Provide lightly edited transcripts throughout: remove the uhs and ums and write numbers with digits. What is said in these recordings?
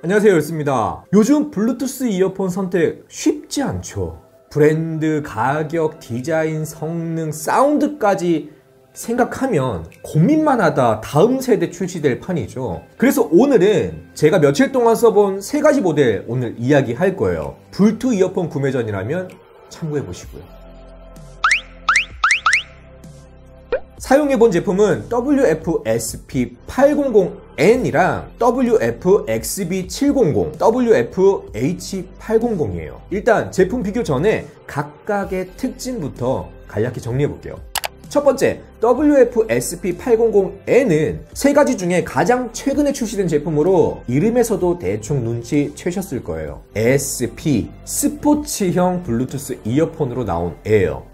안녕하세요, 열스입니다. 요즘 블루투스 이어폰 선택 쉽지 않죠. 브랜드, 가격, 디자인, 성능, 사운드까지 생각하면 고민만 하다 다음 세대 출시될 판이죠. 그래서 오늘은 제가 며칠 동안 써본 3가지 모델 오늘 이야기할 거예요. 불투 이어폰 구매 전이라면 참고해 보시고요. 사용해본 제품은 WF-SP800N이랑 WF-XB700, WF-H800이에요. 일단 제품 비교 전에 각각의 특징부터 간략히 정리해볼게요. 첫 번째, WF-SP800N은 3가지 중에 가장 최근에 출시된 제품으로 이름에서도 대충 눈치채셨을 거예요. SP, 스포츠형 블루투스 이어폰으로 나온 애예요.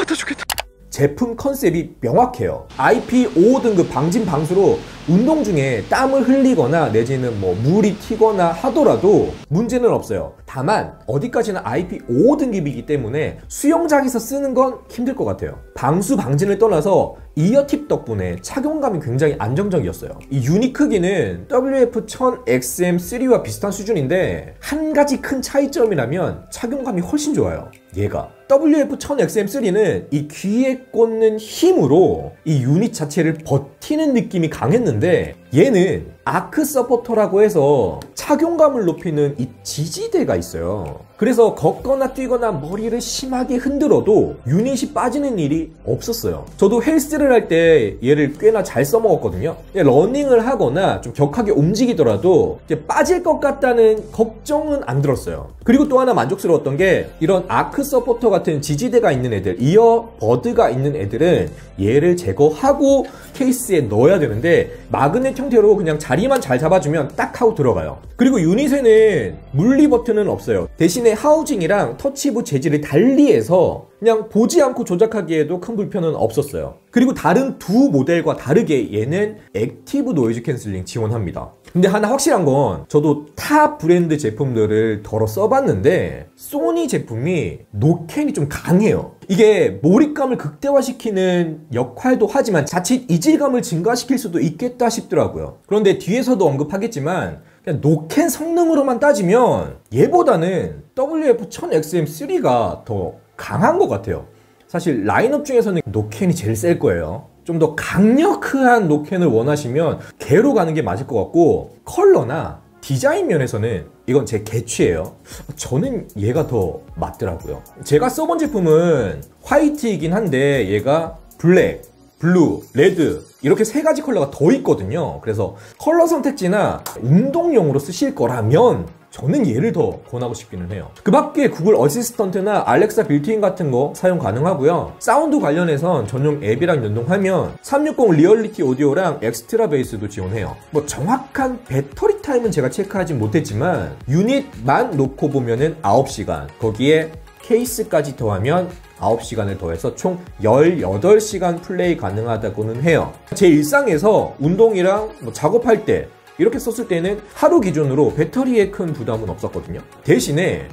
다 좋겠다. 제품 컨셉이 명확해요. IP55 등급 방진 방수로 운동 중에 땀을 흘리거나 내지는 물이 튀거나 하더라도 문제는 없어요. 다만 어디까지나 IP55 등급이기 때문에 수영장에서 쓰는 건 힘들 것 같아요. 방수 방진을 떠나서 이어팁 덕분에 착용감이 굉장히 안정적이었어요. 이 유닛 크기는 WF-1000XM3와 비슷한 수준인데 한 가지 큰 차이점이라면 착용감이 훨씬 좋아요. 얘가 WF-1000XM3는 이 귀에 꽂는 힘으로 이 유닛 자체를 버티는 느낌이 강했는데 얘는 아크 서포터라고 해서 착용감을 높이는 이 지지대가 있어요. 그래서 걷거나 뛰거나 머리를 심하게 흔들어도 유닛이 빠지는 일이 없었어요. 저도 헬스를 할 때 얘를 꽤나 잘 써먹었거든요. 러닝을 하거나 좀 격하게 움직이더라도 빠질 것 같다는 걱정은 안 들었어요. 그리고 또 하나 만족스러웠던 게 이런 아크 서포터 같은 지지대가 있는 애들, 이어버드가 있는 애들은 얘를 제거하고 케이스에 넣어야 되는데 마그넷 형태로 그냥 자리만 잘 잡아주면 딱 하고 들어가요. 그리고 유닛에는 물리 버튼은 없어요. 대신에 하우징이랑 터치부 재질을 달리해서 그냥 보지 않고 조작하기에도 큰 불편은 없었어요. 그리고 다른 두 모델과 다르게 얘는 액티브 노이즈 캔슬링 지원합니다. 근데 하나 확실한 건 저도 타 브랜드 제품들을 덜어 써봤는데 소니 제품이 노캔이 좀 강해요. 이게 몰입감을 극대화시키는 역할도 하지만 자칫 이질감을 증가시킬 수도 있겠다 싶더라고요. 그런데 뒤에서도 언급하겠지만 그냥 노캔 성능으로만 따지면 얘보다는 WF-1000XM3가 더 강한 것 같아요. 사실 라인업 중에서는 노캔이 제일 셀 거예요. 좀 더 강력한 노캔을 원하시면 걔로 가는 게 맞을 것 같고, 컬러나 디자인 면에서는 이건 제 개취예요. 저는 얘가 더 맞더라고요. 제가 써본 제품은 화이트이긴 한데 얘가 블랙, 블루, 레드 이렇게 3가지 컬러가 더 있거든요. 그래서 컬러 선택지나 운동용으로 쓰실 거라면 저는 얘를 더 권하고 싶기는 해요. 그 밖에 구글 어시스턴트나 알렉사 빌트인 같은 거 사용 가능하고요. 사운드 관련해선 전용 앱이랑 연동하면 360 리얼리티 오디오랑 엑스트라 베이스도 지원해요. 정확한 배터리 타임은 제가 체크하진 못했지만 유닛만 놓고 보면은 9시간, 거기에 케이스까지 더하면 9시간을 더해서 총 18시간 플레이 가능하다고는 해요. 제 일상에서 운동이랑 작업할 때 이렇게 썼을 때는 하루 기준으로 배터리에 큰 부담은 없었거든요. 대신에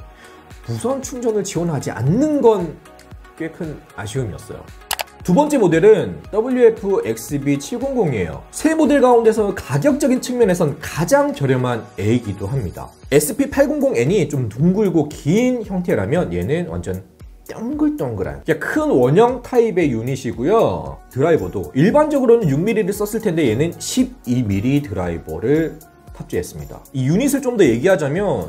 무선 충전을 지원하지 않는 건 꽤 큰 아쉬움이었어요. 두 번째 모델은 WF-XB700이에요. 세 모델 가운데서 가격적인 측면에선 가장 저렴한 애이기도 합니다. SP800N이 좀 둥글고 긴 형태라면 얘는 완전 동글동글한 큰 원형 타입의 유닛이고요. 드라이버도 일반적으로는 6mm를 썼을 텐데 얘는 12mm 드라이버를 탑재했습니다. 이 유닛을 좀 더 얘기하자면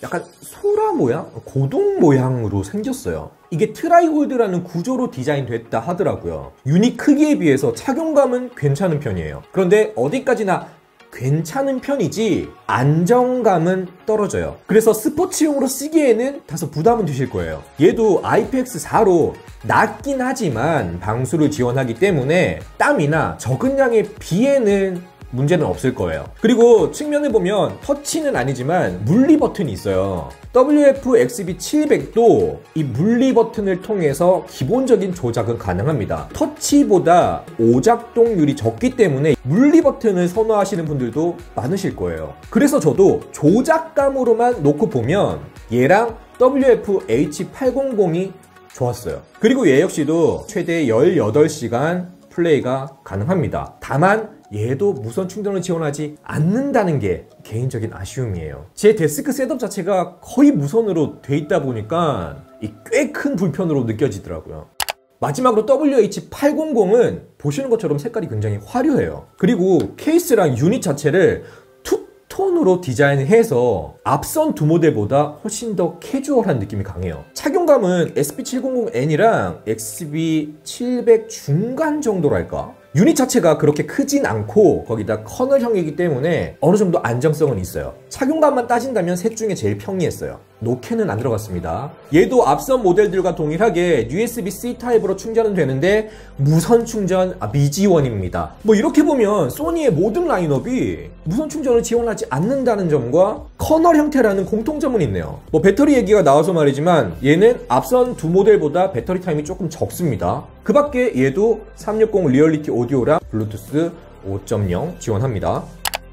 약간 소라 모양? 고동 모양으로 생겼어요. 이게 트라이홀드라는 구조로 디자인됐다 하더라고요. 유닛 크기에 비해서 착용감은 괜찮은 편이에요. 그런데 어디까지나 괜찮은 편이지 안정감은 떨어져요. 그래서 스포츠용으로 쓰기에는 다소 부담은 드실 거예요. 얘도 IPX4로 낮긴 하지만 방수를 지원하기 때문에 땀이나 적은 양의 비에는 문제는 없을 거예요. 그리고 측면을 보면 터치는 아니지만 물리 버튼이 있어요. WF-XB700도 이 물리 버튼을 통해서 기본적인 조작은 가능합니다. 터치보다 오작동률이 적기 때문에 물리 버튼을 선호하시는 분들도 많으실 거예요. 그래서 저도 조작감으로만 놓고 보면 얘랑 WF-H800이 좋았어요. 그리고 얘 역시도 최대 18시간 플레이가 가능합니다. 다만 얘도 무선 충전을 지원하지 않는다는 게 개인적인 아쉬움이에요. 제 데스크 셋업 자체가 거의 무선으로 돼 있다 보니까 꽤 큰 불편으로 느껴지더라고요. 마지막으로 WH800은 보시는 것처럼 색깔이 굉장히 화려해요. 그리고 케이스랑 유닛 자체를 투톤으로 디자인해서 앞선 두 모델보다 훨씬 더 캐주얼한 느낌이 강해요. 착용감은 SP700N이랑 XB700 중간 정도랄까? 유닛 자체가 그렇게 크진 않고 거기다 커널형이기 때문에 어느 정도 안정성은 있어요. 착용감만 따진다면 셋 중에 제일 평이했어요. 노캔은 안 들어갔습니다. 얘도 앞선 모델들과 동일하게 USB-C 타입으로 충전은 되는데 무선 충전 미지원입니다. 뭐 이렇게 보면 소니의 모든 라인업이 무선 충전을 지원하지 않는다는 점과 커널 형태라는 공통점은 있네요. 뭐 배터리 얘기가 나와서 말이지만 얘는 앞선 두 모델보다 배터리 타임이 조금 적습니다. 그 밖에 얘도 360 리얼리티 오디오랑 블루투스 5.0 지원합니다.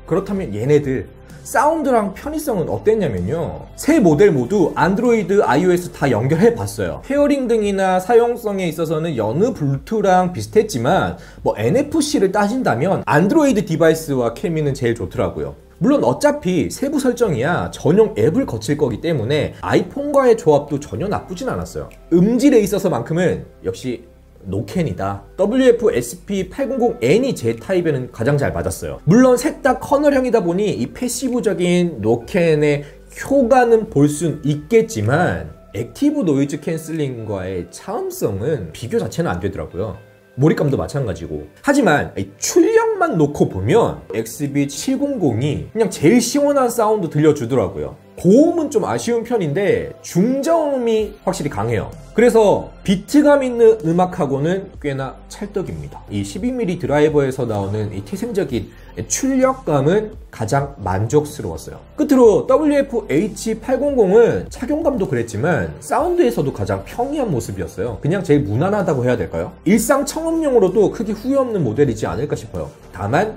그렇다면 얘네들 사운드랑 편의성은 어땠냐면요, 세 모델 모두 안드로이드, iOS 다 연결해 봤어요. 페어링 등이나 사용성에 있어서는 여느 블루투랑 비슷했지만 뭐 NFC를 따진다면 안드로이드 디바이스와 케미는 제일 좋더라고요. 물론 어차피 세부 설정이야 전용 앱을 거칠 거기 때문에 아이폰과의 조합도 전혀 나쁘진 않았어요. 음질에 있어서만큼은 역시 노캔이다. WF-SP800N이 제 타입에는 가장 잘 맞았어요. 물론 셋 다 커널형이다 보니 이 패시브적인 노캔의 효과는 볼 순 있겠지만 액티브 노이즈 캔슬링과의 차음성은 비교 자체는 안 되더라고요. 몰입감도 마찬가지고. 하지만 출력만 놓고 보면 XB700이 그냥 제일 시원한 사운드 들려주더라고요. 고음은 좀 아쉬운 편인데 중저음이 확실히 강해요. 그래서 비트감 있는 음악하고는 꽤나 찰떡입니다. 이 12mm 드라이버에서 나오는 이 태생적인 출력감은 가장 만족스러웠어요. 끝으로 WF-H800은 착용감도 그랬지만 사운드에서도 가장 평이한 모습이었어요. 그냥 제일 무난하다고 해야 될까요? 일상 청음용으로도 크게 후회 없는 모델이지 않을까 싶어요. 다만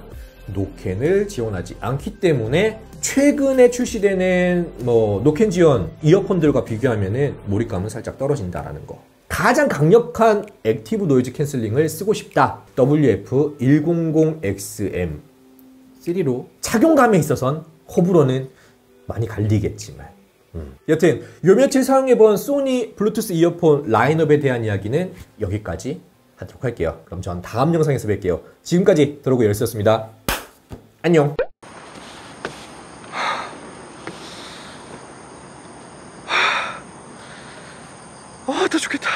노캔을 지원하지 않기 때문에 최근에 출시되는 노캔 지원 이어폰들과 비교하면 몰입감은 살짝 떨어진다라는 거. 가장 강력한 액티브 노이즈 캔슬링을 쓰고 싶다. WF100XM3로 착용감에 있어선 호불호는 많이 갈리겠지만 여튼 요 며칠 사용해본 소니 블루투스 이어폰 라인업에 대한 이야기는 여기까지 하도록 할게요. 그럼 전 다음 영상에서 뵐게요. 지금까지 드로그 열쇠였습니다. 안녕. 다 죽겠다.